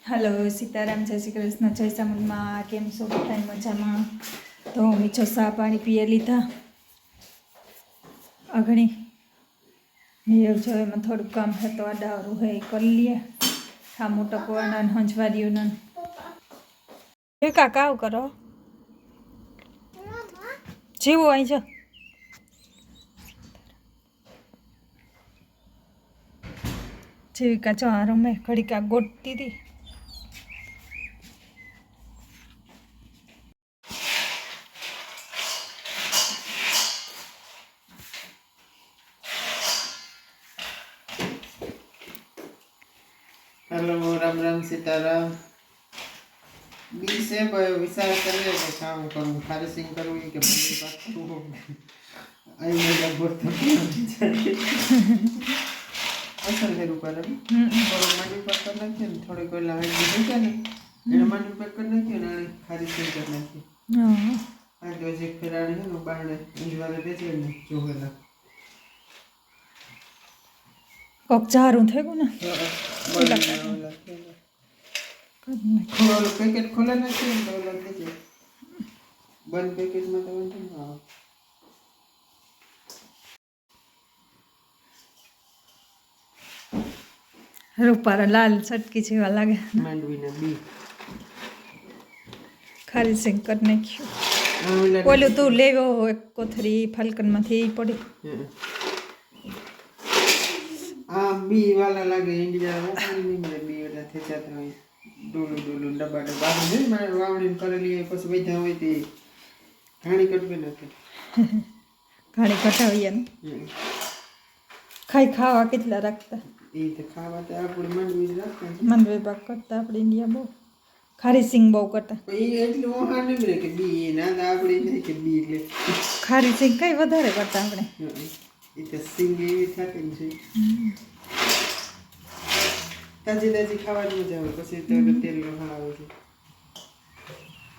Hello Sitaram, જય શ્રી કૃષ્ણ, જય ચામુંડમાં. કેમ છો બધા? મજામાં? તો મીઠો ચા પાણી પીએ લીધા અઘણી નીરવ જો એમાં થોડુંક કામ છે તો આડાવરું હે કરી લઈએ. ઠામું ટકવાના હંજવારીઓના એ કાકા આવું કરો જેવું અહીં છે. જેવી કાચો આ રમે ઘડી કા ગોટતી હતી. हेलो राम राम सीताराम। बी से विचार कर ले के काम करूं, खाली सिंग करूं कि बड़ी बात करूं। आई मैं लगभग तो असल है रुपा रे और मनी पर करना है थोड़े कोई लाइन दे क्या नहीं ये मनी पर करना है ना खाली सिंग करना है। हां आज जो जे कराने है नो बाहर इंजवाले दे जे जो होला કોક ચારું થઈ ગયું ને खोलो पैकेट खोला ना कि तो लग दे बंद पैकेट में तो हां રૂપારા લાલ ચટકી જેવા લાગે. માંડવીના બી ખાલી સિંગ કરી નાખ્યું. ઓલું તું લેવો એક કોથરી ફલકનમાંથી પડી. આ બી વાલા લાગે ઇન્ડિયા ઓપન ની મને બી એટલે થેચાતા હોય ડોલું ડોલું ડબ્બા ડબ્બા ને મારે વાવણી કરેલી પછી વૈધા હોય તે ઘાણી કટવે નાખે ઘાણી કટાવીએ ને ખાઈ ખાવા કેટલા રાખતા એ તો ખાવા તો આપણે માંડવી રાખતા માંડવી પાક કરતા આપણે ઇન્ડિયા બહુ ખારી સિંગ બહુ કરતા એ એટલું ઓહા નહીં રે કે બી ના આપણે નહીં કે બી એટલે ખારી સિંગ કઈ વધારે કરતા આપણે એ તો સિંગ એવી થતી છે તાજી તાજી ખાવાની મજા આવે પછી તો તેલ ખાવા છે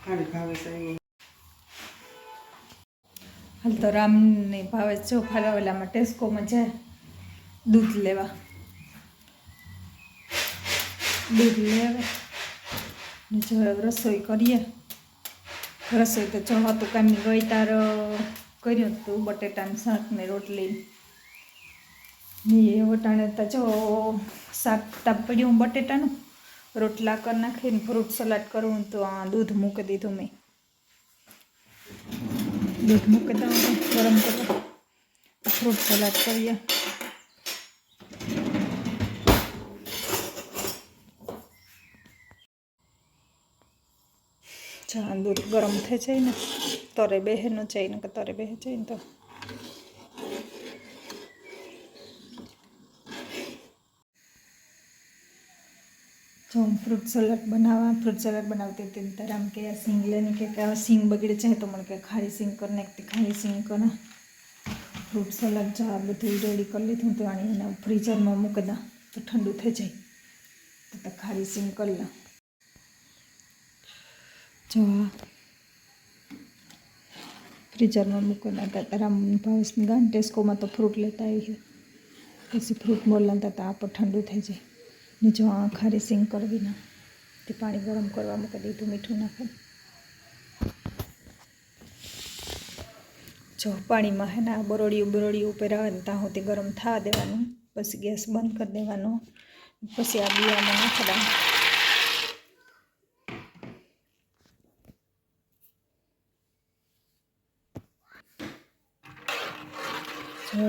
ખાલી ખાવે સાહેબ હાલ તો રામને ભાવે જો ફરાવેલામાં ટેસ્કોમાં જાય દૂધ લેવા દૂધ લેવા જો રસોઈ કરીએ રસોઈ તો જો હતું કામની ગઈ તાર કર્યું હતું બટેટાનું શાક ને રોટલી ને વટાણે તો જો શાક તાપ પડ્યું બટેટાનું રોટલા કરી નાખીને ફ્રૂટ સલાડ કરવું તો આ દૂધ મૂકી દીધું મેં દૂધ મૂકી દઉં ગરમ કરવા ફ્રૂટ સલાડ કરીએ ચા દૂધ ગરમ થઈ જાય ને તરે બેહે ન જાય ને કે તરે બેહે જાય ને તો જો ફ્રૂટ સલાડ બનાવતી હતી ત્યારે આમ કે સિંગ લેને કે સિંગ બગડે જાય તો મને કે ખારી સિંગ કરી નાખતી ખારી સિંગ કરે ફ્રૂટ સલાડ જો આ બધું રેડી કરી લીધું તો આને એના ફ્રીઝરમાં મૂકી દઉં તો ઠંડુ થઈ જાય તો ખારી સિંગ કરી લઉં જો ફ્રીઝરમાં મૂકી દેતા તારા ભાવેશની ગાન ટેસ્કોમાં તો ફ્રૂટ લેતા આવી પછી ફ્રૂટ બોલાતા તો આપણે ઠંડુ થઈ જાય ને જો આ ખારી સિંગ કરવી ના તે પાણી ગરમ કરવા મૂકી દીધું મીઠું નાખે જો પાણીમાં હે ને બરોડિયું ઉપર આવે ને ત્યાં સુધી ગરમ થવા દેવાનું પછી ગેસ બંધ કરી દેવાનો પછી આ બીયામાં નાખી દેવાનું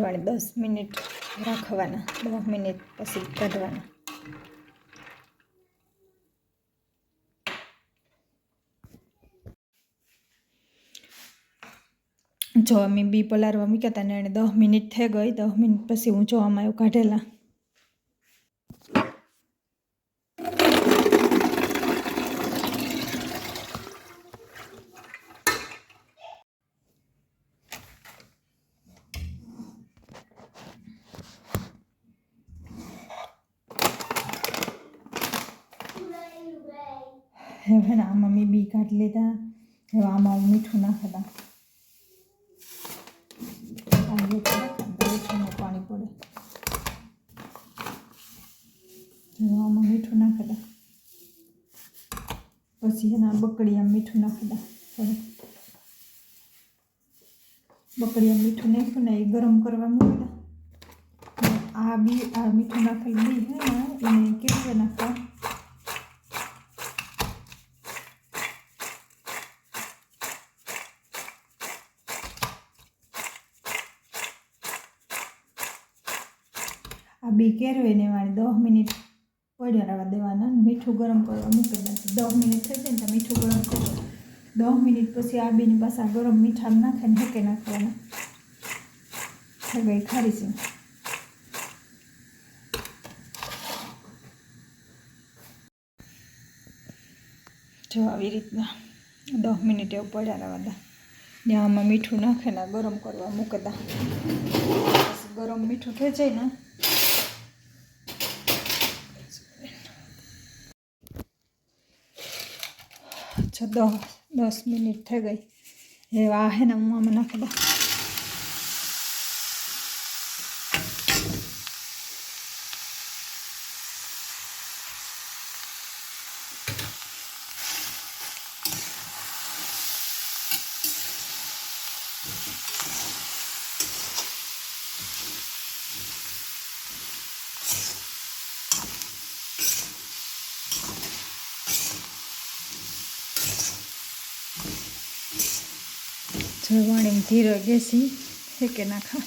વાળી 10 મિનિટ રાખવાના 10 મિનિટ પછી કાઢવાના જો અમે બી પલારવા મૂક્યા હતા ને એને 10 મિનિટ થઈ ગઈ 10 મિનિટ પછી હું જોવામાં એવું કાઢેલા હવે ને આમાં મેં બી કાઢી લીધા હવે આમાં મીઠું નાખતા પાણી પડે આમાં મીઠું નાખતા પછી એના બકડીયા મીઠું નાખી દા. બકડીયા મીઠું નાખ્યું ને એ ગરમ કરવા મૂકી દા. આ મીઠું નાખેલું બી હે ને એને કેવું નાખવા આ બી કેરવે ને વાળી 10 મિનિટ પડ્યા રહેવા દેવાના. મીઠું ગરમ કરવા મૂકી દેવાનું. 10 મિનિટ થઈ જાય ને તો મીઠું ગરમ થઈ જાય. 10 મિનિટ પછી આ બીની પાછા ગરમ મીઠા નાખીને હેકે નાખવાના. થઈ ગઈ ખારી સિંગ. જો આવી રીતના 10 મિનિટ એવું પડ્યા રહેવા દા. ને આમાં મીઠું નાખીને ગરમ કરવા મૂકી દા. ગરમ મીઠું થઈ જાય ને જો 10 મિનિટ થઈ ગઈ. એ આ હે ને હું આમાં નાખી દા. વાણી ધીરે ગેસી હેકે નાખા.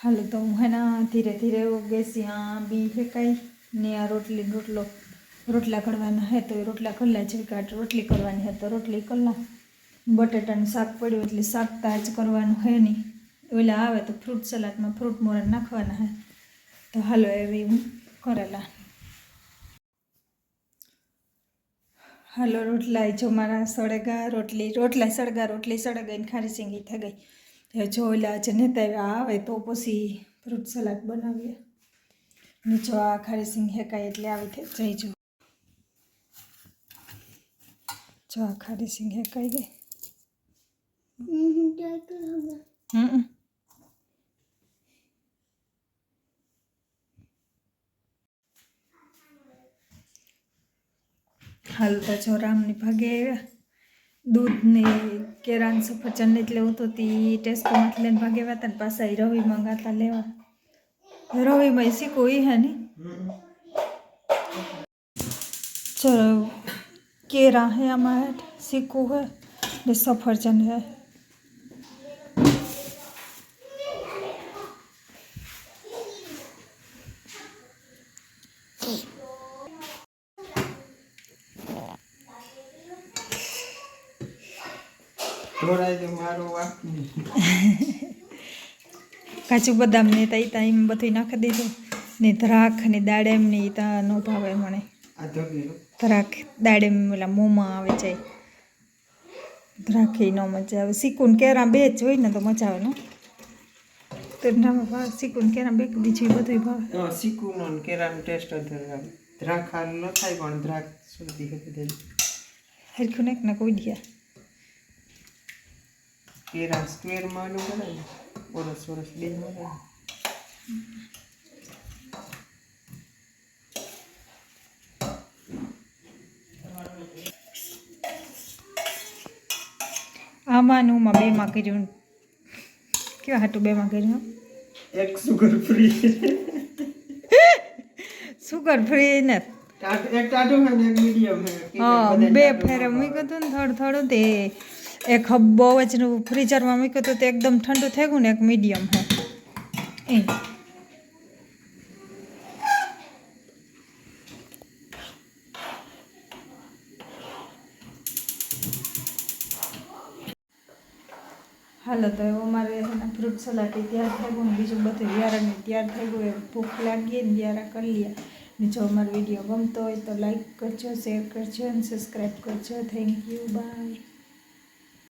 હાલો તો હું હેના ધીરે ધીરે ગેસી આ બી હેકાઈ ને આ રોટલા કરવાના હે તો રોટલા કરલા છે. કાટ રોટલી કરવાની હે તો રોટલી કરલા. બટેટાનું શાક પડ્યું એટલે શાક તાજ કરવાનું હે નહીં. ઓલા આવે તો ફ્રૂટ સલાડમાં ફ્રૂટ મોરા નાખવાના હે. તો હાલો એવી હું કરેલા. હાલો રોટલા જો મારા સળગા રોટલી સળગાઈને ખારી સિંગી થઈ ગઈ. જો ઓલા છે ને તે આવે તો પછી ફ્રૂટ સલાડ બનાવીએ. ને જો આ ખારી સિંગ હેકાય એટલે આવી થઈ જઈ. જો આ ખારી સિંગ હેકાઈ ગઈ. હાલ તો જો રામની ભાગે આવ્યા. દૂધ ને કેરાન સફરજન એટલે હું તો ટેસ્કોમાંથી લઈને ભાગે આવ્યા હતા ને પાછા રવિ મંગાતા લેવા. રવિમાં શીખવું એ હે ને ચલો કેરા હે અમારે શીખવું હે ને સફરજન હે. કાજુ બદામ ને ત્યાં બધું નાખી દીધું ને દ્રાક્ષ ને દાડેમ ને ત્યાં ન ભાવે મને. દ્રાક્ષ દાડેમ ઓલા મોંમાં આવે જાય. દ્રાક્ષ ન મજા આવે. શીકુન કેરા બે જ હોય ને તો મજા આવે ને. તો નામાં ભાવે શીકુન કેરા બે બીજું બધું ભાવે. શીકુનો કેરાનો ટેસ્ટ આવે. દ્રાક્ષ ન થાય પણ દ્રાક્ષ સુધી હતી હરખું નાખ ના કોઈ ગયા. કેરા સ્ક્વેરમાં આનું બનાવે ઓરસ બે બનાવે. આમાં બેમાં કર્યું. કેવા હાટું બેમાં કર્યું? એક સુગર ફ્રી ને એક ટાટું હે ને એક મીડિયમ હે. હા બે ફેરે મૂક્યું હતું ને થોડું તે એક બહુ જ ફ્રીઝરમાં મૂક્યું હતું તો એકદમ ઠંડુ થઈ ગયું ને એક મીડિયમ હે એ. હાલો તો એવું અમારે ફ્રૂટ સલાડ તૈયાર થઈ ગયું ને બીજું બધું વ્યારાને તૈયાર થઈ ગયું. એ ભૂખ લાગીએ ને વ્યારા કરી લે. ને જો અમારો વિડીયો ગમતો હોય તો લાઈક કરજો, શેર કરજો અને સબસ્ક્રાઈબ કરજો. Thank you, by.